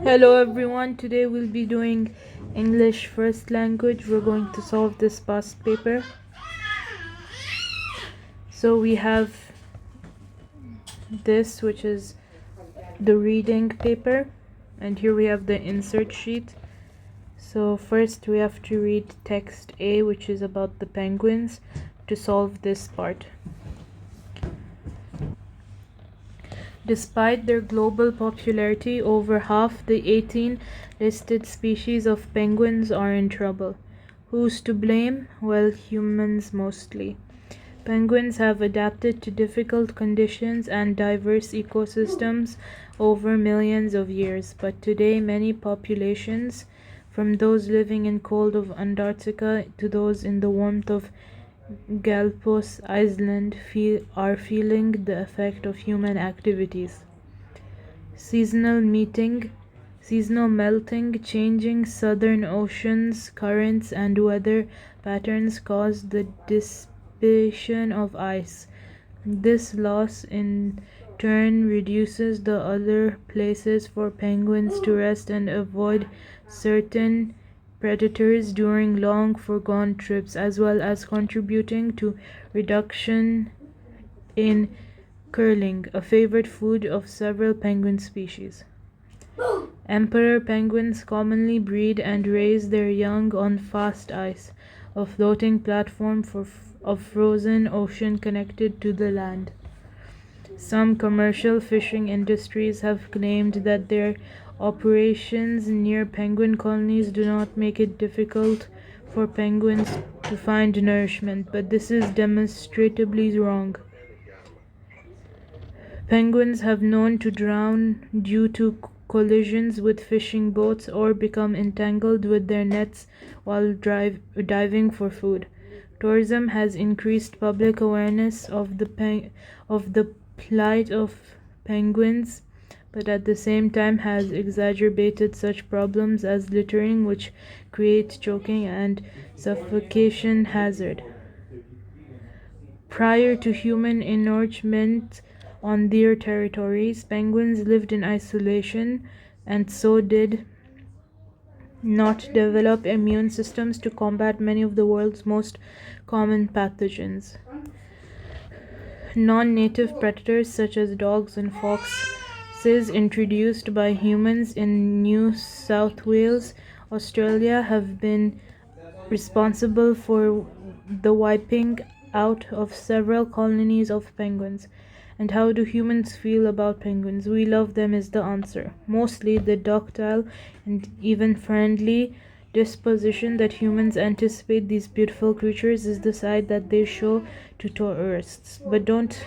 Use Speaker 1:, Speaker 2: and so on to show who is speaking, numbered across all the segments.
Speaker 1: Hello everyone, today we'll be doing English first language. We're going to solve this past paper. So we have this, which is the reading paper, and here we have the insert sheet. So first we have to read text A, which is about the penguins, to solve this part. Despite their global popularity, over half the 18 listed species of penguins are in trouble. Who's to blame? Well, humans mostly. Penguins have adapted to difficult conditions and diverse ecosystems over millions of years, but today many populations, from those living in cold of Antarctica to those in the warmth of Galapagos Island, are feeling the effect of human activities. Seasonal melting, changing southern oceans currents, and weather patterns cause the dissipation of ice. This loss in turn reduces the other places for penguins to rest and avoid certain predators during long foregone trips, as well as contributing to reduction in curling, a favorite food of several penguin species. Emperor penguins commonly breed and raise their young on fast ice, a floating platform of frozen ocean connected to the land. Some commercial fishing industries have claimed that their operations near penguin colonies do not make it difficult for penguins to find nourishment, but this is demonstrably wrong. Penguins have known to drown due to collisions with fishing boats or become entangled with their nets while diving for food. Tourism has increased public awareness of the plight of penguins, but at the same time has exacerbated such problems as littering, which creates choking and suffocation hazard. Prior to human encroachment on their territories, penguins lived in isolation and so did not develop immune systems to combat many of the world's most common pathogens. Non-native predators such as dogs and foxes introduced by humans in New South Wales, Australia, have been responsible for the wiping out of several colonies of penguins. And how do humans feel about penguins? We love them is the answer. Mostly the docile and even friendly disposition that humans anticipate these beautiful creatures is the side that they show to tourists. But don't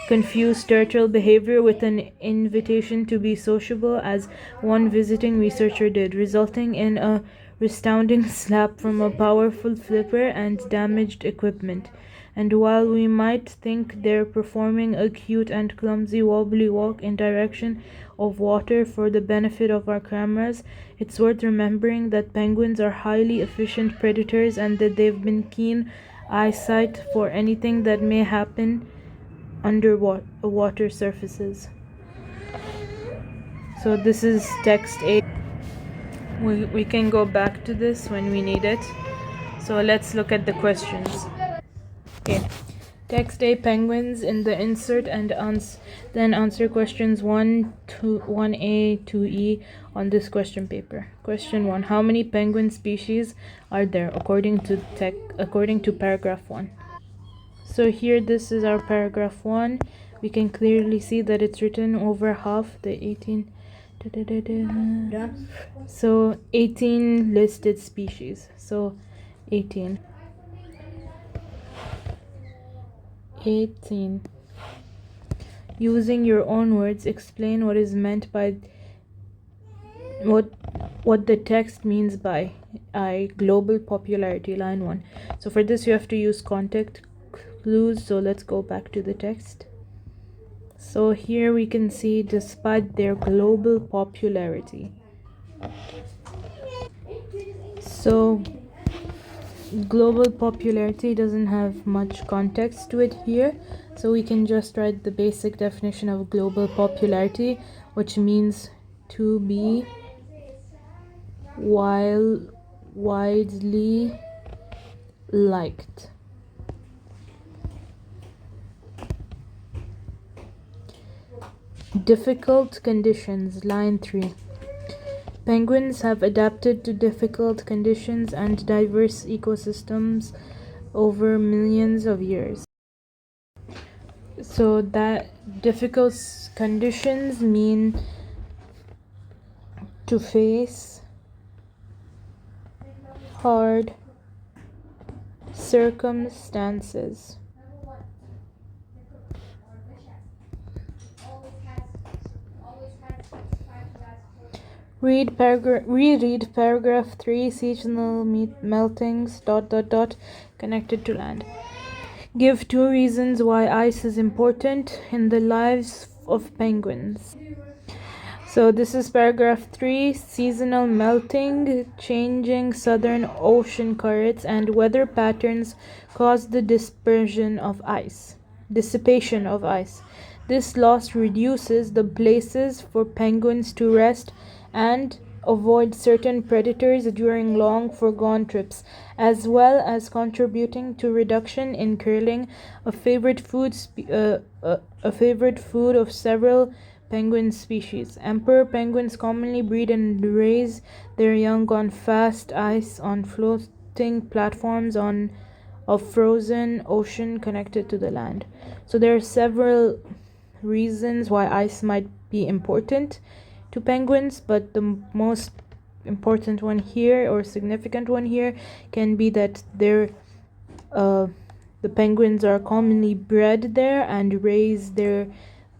Speaker 1: confuse turtle behavior with an invitation to be sociable, as one visiting researcher did, resulting in a resounding slap from a powerful flipper and damaged equipment. And while we might think they're performing a cute and clumsy wobbly walk in direction of water for the benefit of our cameras, it's worth remembering that penguins are highly efficient predators and that they've been keen eyesight for anything that may happen under water surfaces. So this is text A. We can go back to this when we need it. So let's look at the questions. Okay. Text A, penguins in the insert, and then answer questions 1A to E on this question paper. Question 1. How many penguin species are there according to paragraph 1? So here this is our paragraph 1. We can clearly see that it's written over half the 18. So 18 listed species. So 18. Using your own words, explain what is meant by what the text means by global popularity, line 1. So for this you have to use context clues. So let's go back to the text. So here we can see, despite their global popularity. So global popularity doesn't have much context to it here, so we can just write the basic definition of global popularity, which means to be while widely liked. Difficult conditions, line 3. Penguins have adapted to difficult conditions and diverse ecosystems over millions of years. So that difficult conditions mean to face hard circumstances. Reread paragraph 3. Seasonal meltings ... connected to land. Give 2 reasons why ice is important in the lives of penguins. So this is paragraph 3. Seasonal melting, changing southern ocean currents and weather patterns cause the dissipation of ice. This loss reduces the places for penguins to rest and avoid certain predators during long foregone trips, as well as contributing to reduction in curling, a favorite food of several penguin species. Emperor penguins commonly breed and raise their young on fast ice on floating platforms of frozen ocean connected to the land. So there are several reasons why ice might be important to penguins, but the most important one here, or significant one here, can be that the penguins are commonly bred there and raise their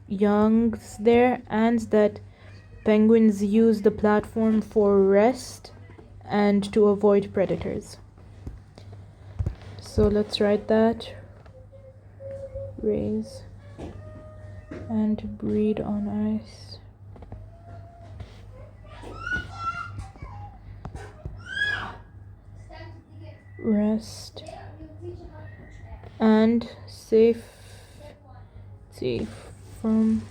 Speaker 1: youngs there, and that penguins use the platform for rest and to avoid predators. So let's write that. Raise and breed on ice. Rest and safety from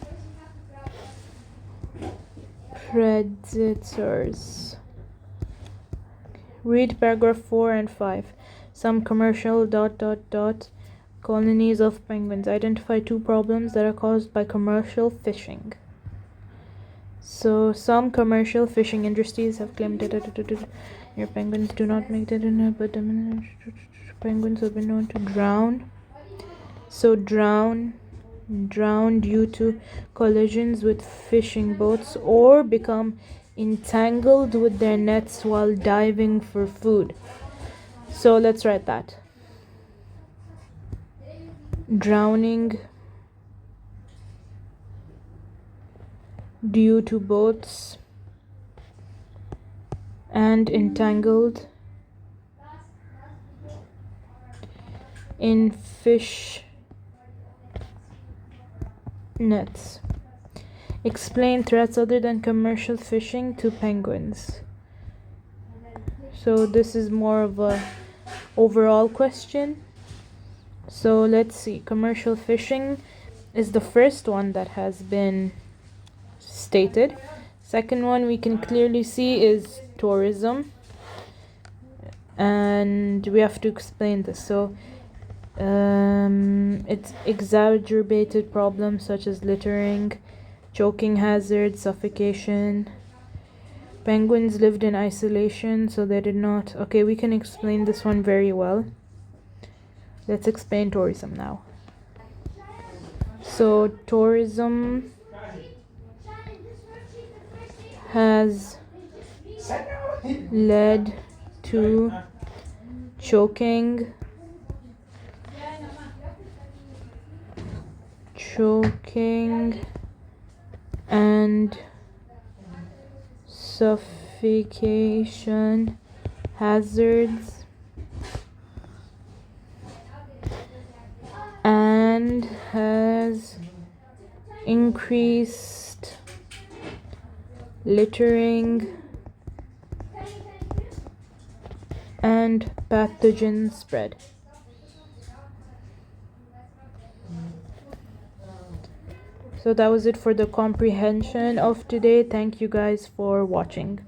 Speaker 1: predators. Read paragraph 4 and 5. Some commercial ... colonies of penguins. Identify 2 problems that are caused by commercial fishing. So some commercial fishing industries have claimed that your penguins do not make that, but penguins have been known to drown. So drown due to collisions with fishing boats or become entangled with their nets while diving for food. So let's write that. Drowning due to boats and entangled in fish nets. Explain threats other than commercial fishing to penguins. So this is more of a overall question. So let's see. Commercial fishing is the first one that has been stated. Second one we can clearly see is tourism, and we have to explain this. So it's exacerbated problems such as littering, choking hazards, suffocation. Penguins lived in isolation, so they did not. Okay, we can explain this one very well. Let's explain tourism now. So tourism has led to choking and suffocation hazards, and has increased littering and pathogen spread. So that was it for the comprehension of today. Thank you guys for watching.